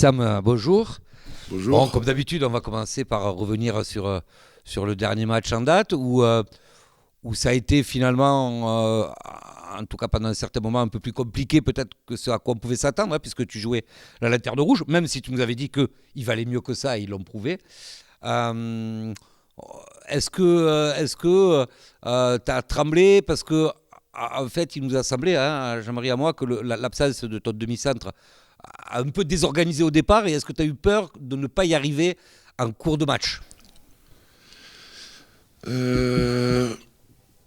Wissam, bonjour. Bon, Bonjour. comme d'habitude, on va commencer par revenir sur le dernier match en date où ça a été finalement, en tout cas pendant un certain moment, un peu plus compliqué peut-être que ce à quoi on pouvait s'attendre, hein, puisque tu jouais la lanterne rouge, même si tu nous avais dit qu'il valait mieux que ça, et ils l'ont prouvé. Euh, est-ce que tu as tremblé parce que en fait, il nous a semblé, hein, à Jean-Marie et à moi, que l'absence de ton demi-centre a un peu désorganisé au départ. Et est-ce que tu as eu peur de ne pas y arriver en cours de match? Euh,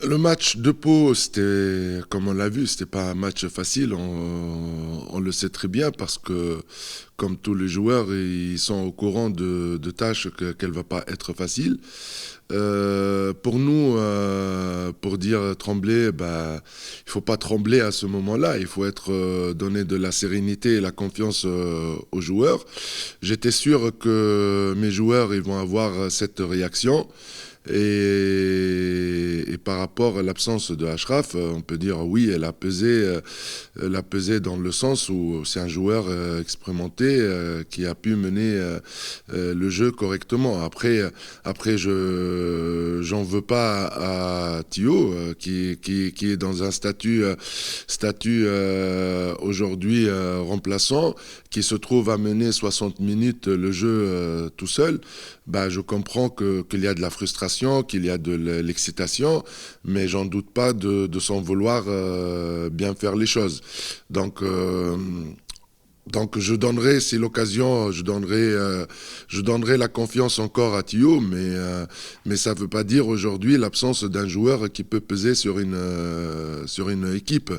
le match de Pau, c'était, comme on l'a vu, c'était pas un match facile. On le sait très bien parce que, comme tous les joueurs, ils sont au courant de tâches qu'elle va pas être facile. Pour nous, pour dire trembler, bah, il faut pas trembler à ce moment-là. Il faut être donner de la sérénité et la confiance aux joueurs. J'étais sûr que mes joueurs, ils vont avoir cette réaction. Et par rapport à l'absence de Ashraf, on peut dire oui, elle a pesé dans le sens où c'est un joueur expérimenté qui a pu mener le jeu correctement. Après j'en veux pas à Thio qui est dans un statut aujourd'hui remplaçant, qui se trouve à mener 60 minutes le jeu tout seul. Bah, je comprends qu'il y a de la frustration, qu'il y a de l'excitation, mais j'en doute pas de son vouloir bien faire les choses. Donc, euh, donc je donnerai, c'est l'occasion, je donnerai la confiance encore à Thio, mais ça ne veut pas dire aujourd'hui l'absence d'un joueur qui peut peser sur une équipe.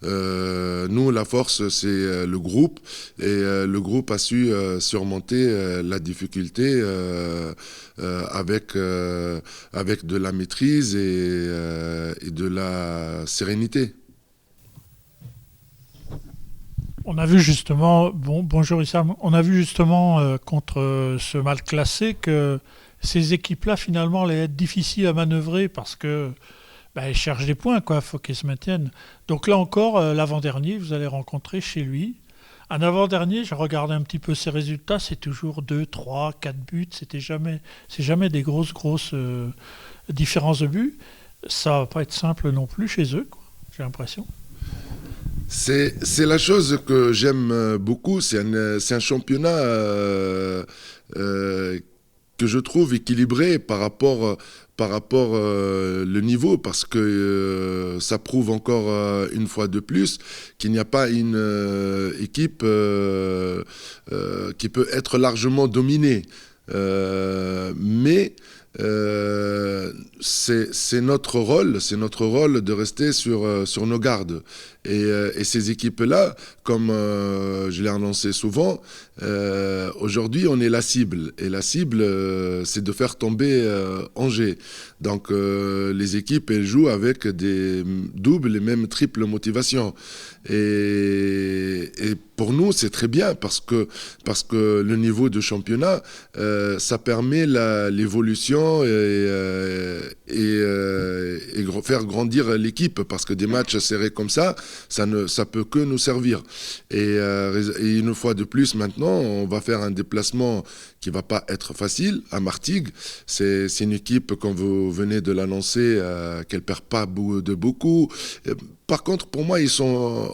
Nous, la force, c'est le groupe, et le groupe a su surmonter la difficulté avec de la maîtrise et de la sérénité. On a vu justement, bonjour Issam, on a vu justement contre ce mal classé que ces équipes-là finalement allaient être difficiles à manœuvrer parce que elles cherchent des points, quoi, faut qu'ils se maintiennent. Donc là encore, l'avant-dernier, vous allez rencontrer chez lui. Un avant-dernier, j'ai regardé un petit peu ses résultats, c'est toujours 2, 3, 4 buts, c'est jamais des grosses différences de buts. Ça va pas être simple non plus chez eux, quoi, j'ai l'impression. C'est la chose que j'aime beaucoup. C'est un championnat euh, que je trouve équilibré par rapport le niveau, parce que ça prouve encore une fois de plus qu'il n'y a pas une équipe qui peut être largement dominée. Mais c'est notre rôle de rester sur nos gardes. Et ces équipes-là, comme je l'ai annoncé souvent, aujourd'hui on est la cible. Et la cible, c'est de faire tomber Angers. Donc les équipes, elles jouent avec des doubles et même triples motivations. Et pour nous, c'est très bien parce que le niveau de championnat, ça permet l'évolution et faire grandir l'équipe, parce que des matchs serrés comme ça peut que nous servir. Et une fois de plus, maintenant, on va faire un déplacement qui va pas être facile à Martigues. C'est une équipe, comme vous venez de l'annoncer, qu'elle perd pas de beaucoup. Par contre, pour moi, ils sont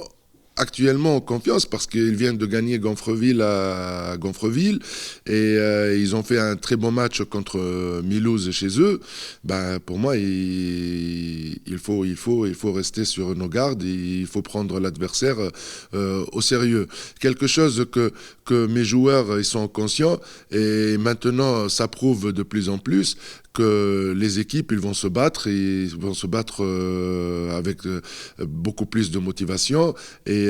actuellement en confiance parce qu'ils viennent de gagner Gonfreville à Gonfreville, et ils ont fait un très bon match contre Mulhouse chez eux. Ben, pour moi, il faut rester sur nos gardes, et il faut prendre l'adversaire au sérieux. Quelque chose que mes joueurs ils sont conscients, et maintenant ça prouve de plus en plus que les équipes ils vont se battre, et ils vont se battre avec beaucoup plus de motivation, et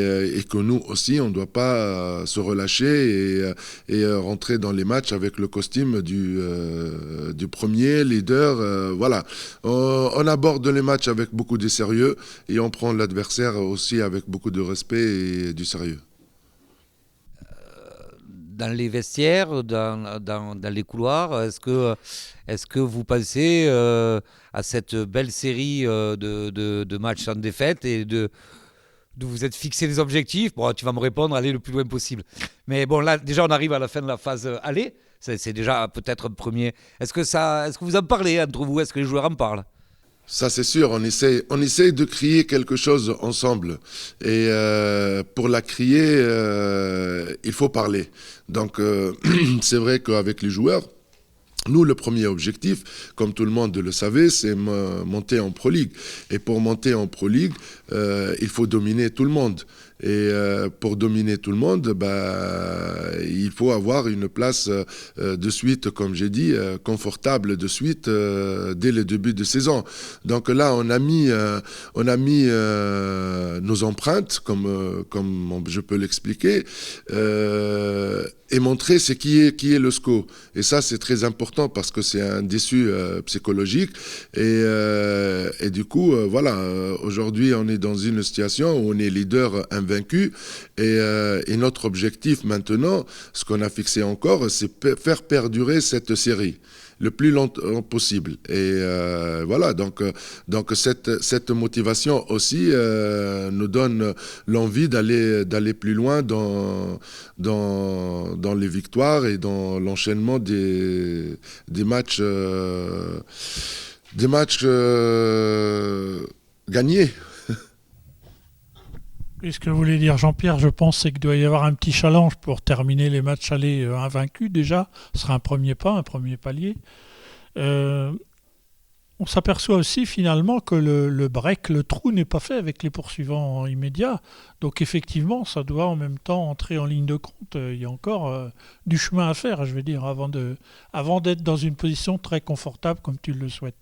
que nous aussi on ne doit pas se relâcher et rentrer dans les matchs avec le costume du premier leader. Voilà, on aborde les matchs avec beaucoup de sérieux, et on prend l'adversaire aussi avec beaucoup de respect et du sérieux. Dans les vestiaires, dans les couloirs, est-ce que vous pensez à cette belle série de matchs sans défaite et d'où vous êtes fixé des objectifs. Bon, tu vas me répondre, aller le plus loin possible. Mais bon, là, déjà, on arrive à la fin de la phase aller. C'est déjà peut-être un premier. Est-ce que vous en parlez entre vous? Est-ce que les joueurs en parlent? Ça, c'est sûr, on essaye de créer quelque chose ensemble. Et pour la créer, il faut parler. Donc, c'est vrai qu'avec les joueurs, nous, le premier objectif, comme tout le monde le savait, c'est monter en Pro League. Et pour monter en Pro League, il faut dominer tout le monde. Et pour dominer tout le monde, il faut avoir une place de suite, comme j'ai dit, confortable de suite dès le début de saison. Donc là, on a mis nos empreintes, comme je peux l'expliquer, et montrer qui est le SCO. Et ça, c'est très important parce que c'est un déçu psychologique. Et du coup, voilà, aujourd'hui, on est dans une situation où on est leader invaincu. Et notre objectif maintenant, ce qu'on a fixé encore, c'est faire perdurer cette série le plus longtemps possible. Et voilà, donc cette motivation aussi nous donne l'envie d'aller plus loin dans les victoires et dans l'enchaînement des matchs gagnés. Et ce que voulait dire Jean-Pierre, je pense, c'est qu'il doit y avoir un petit challenge pour terminer les matchs allés invaincus déjà. Ce sera un premier pas, un premier palier. Euh, on s'aperçoit aussi finalement que le break, le trou n'est pas fait avec les poursuivants immédiats. Donc effectivement, ça doit en même temps entrer en ligne de compte. Il y a encore du chemin à faire, je veux dire, avant d'être dans une position très confortable comme tu le souhaites.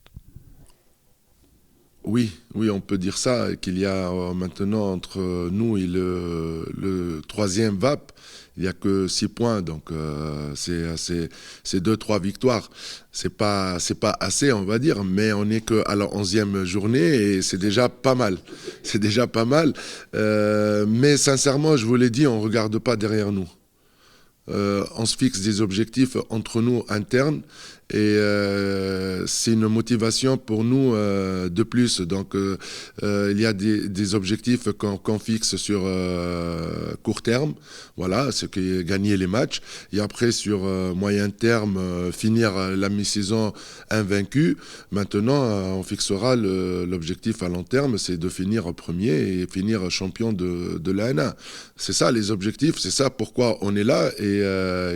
Oui, on peut dire ça, qu'il y a maintenant entre nous et le troisième VAP, il n'y a que 6 points, donc c'est 2-3 victoires. C'est pas assez, on va dire, mais on n'est qu'à la 11e journée et c'est déjà pas mal. C'est déjà pas mal. Mais sincèrement, je vous l'ai dit, on ne regarde pas derrière nous. On se fixe des objectifs entre nous internes et c'est une motivation pour nous de plus. Donc il y a des objectifs qu'on fixe sur court terme, voilà, ce qui est gagner les matchs. Et après sur moyen terme, finir la mi-saison invaincu. Maintenant, on fixera l'objectif à long terme, c'est de finir premier et finir champion de la N1. C'est ça les objectifs, c'est ça pourquoi on est là et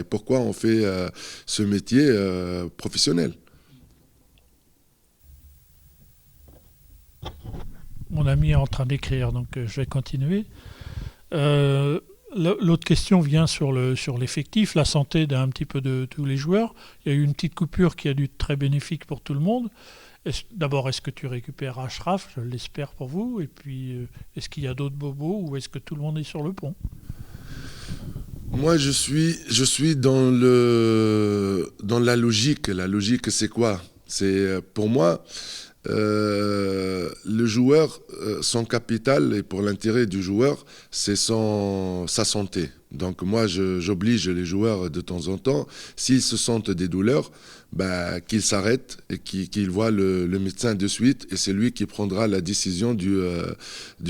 pourquoi on fait ce métier professionnel. Mon ami est en train d'écrire, donc je vais continuer. L'autre question vient sur l'effectif, la santé d'un petit peu de tous les joueurs. Il y a eu une petite coupure qui a dû être très bénéfique pour tout le monde. D'abord, est-ce que tu récupères Achraf? Je l'espère pour vous. Et puis, est-ce qu'il y a d'autres bobos ou est-ce que tout le monde est sur le pont? Moi, je suis dans la logique. La logique, c'est quoi? C'est pour moi le joueur, son capital et pour l'intérêt du joueur, c'est sa santé. Donc moi, j'oblige les joueurs de temps en temps, s'ils se sentent des douleurs, qu'ils s'arrêtent et qu'ils voient le médecin de suite et c'est lui qui prendra la décision du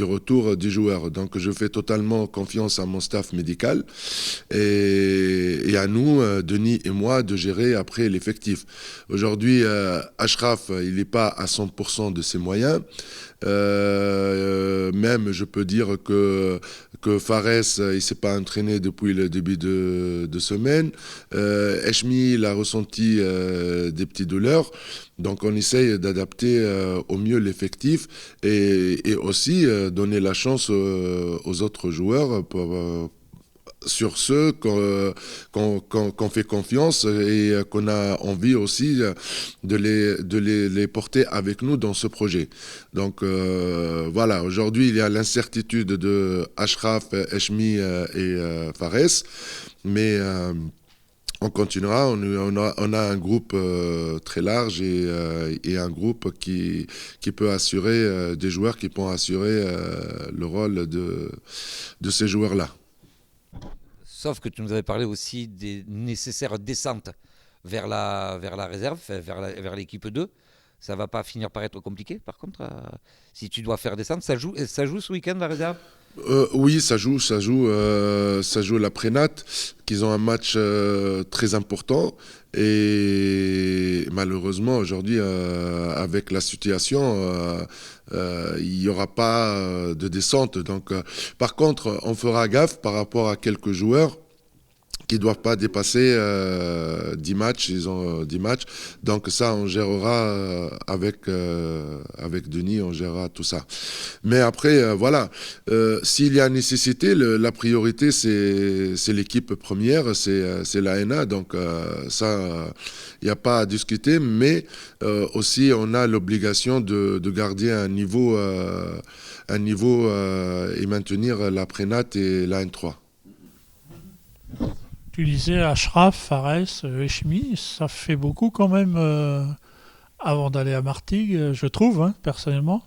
retour du joueur. Donc je fais totalement confiance à mon staff médical et à nous, Denis et moi, de gérer après l'effectif. Aujourd'hui, Achraf, il n'est pas à 100% de ses moyens. Même je peux dire que Fares il s'est pas entraîné depuis le début de semaine. Eshmi il a ressenti des petites douleurs, donc on essaye d'adapter au mieux l'effectif et aussi donner la chance aux autres joueurs sur ceux qu'on fait confiance et qu'on a envie aussi de les porter avec nous dans ce projet. Donc voilà, aujourd'hui il y a l'incertitude de Achraf, Eshmi et Fares, mais on continuera, on a un groupe très large et un groupe qui peut assurer, des joueurs qui peuvent assurer le rôle de ces joueurs-là. Sauf que tu nous avais parlé aussi des nécessaires descentes vers la réserve, vers l'équipe 2. ça va pas finir par être compliqué, par contre, si tu dois faire descendre. Ça joue ce week-end, la réserve? Oui, ça joue la Prénat, qu'ils ont un match très important. Et malheureusement, aujourd'hui, avec la situation, il n'y aura pas de descente. Donc, par contre, on fera gaffe par rapport à quelques joueurs qui ne doivent pas dépasser 10 matchs. Ils ont 10 matchs. Donc ça, on gérera avec Denis, on gérera tout ça. Mais après, voilà, s'il y a nécessité, la priorité, c'est l'équipe première, c'est l'ANA. Donc ça, il n'y a pas à discuter. Mais aussi, on a l'obligation de garder un niveau et maintenir la Prénat et la N3. Tu disais Ashraf, Fares, Echmi, ça fait beaucoup quand même avant d'aller à Martigues, je trouve, hein, personnellement.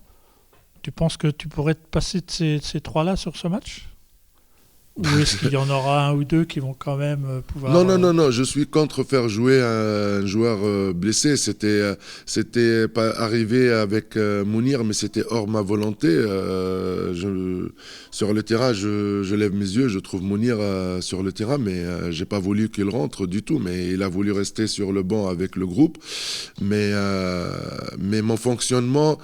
Tu penses que tu pourrais te passer de ces trois-là sur ce match? Ou est-ce qu'il y en aura un ou deux qui vont quand même pouvoir... Non, je suis contre faire jouer un joueur blessé. C'était pas arrivé avec Mounir, mais c'était hors ma volonté. Sur le terrain, je lève mes yeux, je trouve Mounir sur le terrain, mais j'ai pas voulu qu'il rentre du tout. Mais il a voulu rester sur le banc avec le groupe. Mais mon fonctionnement,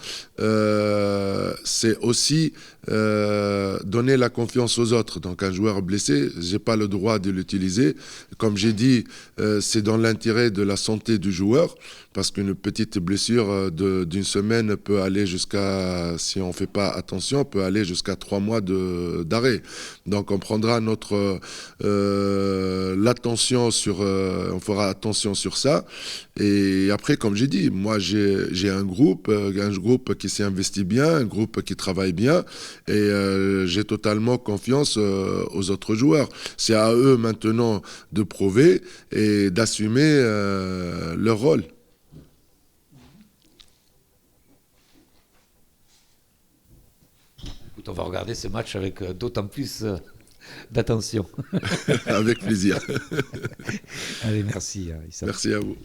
c'est aussi donner la confiance aux autres. Donc un joueur blessé, j'ai pas le droit de l'utiliser. Comme j'ai dit, c'est dans l'intérêt de la santé du joueur, parce qu'une petite blessure d'une semaine peut aller jusqu'à, si on fait pas attention, peut aller jusqu'à 3 mois d'arrêt. Donc on prendra l'attention on fera attention sur ça. Et après, comme j'ai dit, moi j'ai un groupe qui s'est investi bien, un groupe qui travaille bien, et j'ai totalement confiance aux autres joueurs. C'est à eux maintenant de prouver et d'assumer leur rôle. Écoute, on va regarder ce match avec d'autant plus d'attention. Avec plaisir. Allez, merci. Issa. Merci à vous.